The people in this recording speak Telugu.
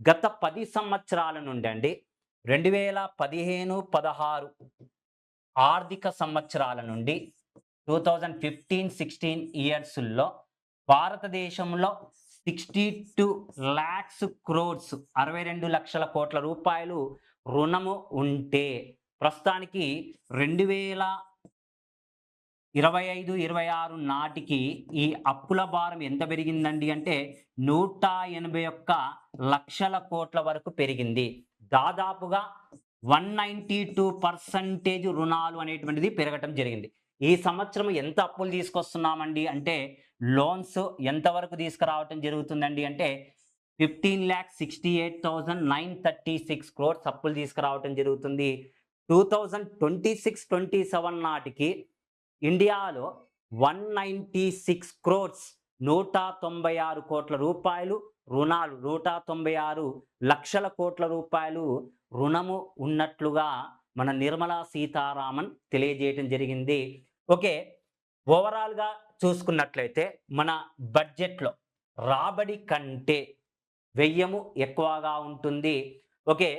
గత 10 సంవత్సరాల నుండి అండి 2015, 16 ఆర్థిక సంవత్సరాల నుండి 2015, 16 ఇయర్స్‌లో భారతదేశంలో 62 లాక్స్ క్రోర్స్ 62,00,000 కోట్ల రూపాయలు రుణము ఉంటే, ప్రస్తుతానికి 2025, 26 నాటికి ఈ అప్పుల భారం ఎంత పెరిగిందండి అంటే 181,00,000 కోట్ల వరకు పెరిగింది. దాదాపుగా 192% రుణాలు అనేటువంటిది పెరగటం జరిగింది. ఈ సంవత్సరం ఎంత అప్పులు తీసుకొస్తున్నామండి అంటే, లోన్స్ ఎంతవరకు తీసుకురావటం జరుగుతుందండి అంటే 15,68,936 crores అప్పులు తీసుకురావటం జరుగుతుంది. 2026, 27 నాటికి ఇండియాలో 196 క్రోర్స్ 196 కోట్ల రూపాయలు రుణాలు 196,00,000 కోట్ల రూపాయలు రుణము ఉన్నట్లుగా మన నిర్మలా సీతారామన్ తెలియజేయటం జరిగింది. ఓకే. ఓవరాల్‌గా చూసుకున్నట్లయితే మన బడ్జెట్‌లో రాబడి కంటే వ్యయము ఎక్కువగా ఉంటుంది. ఓకే.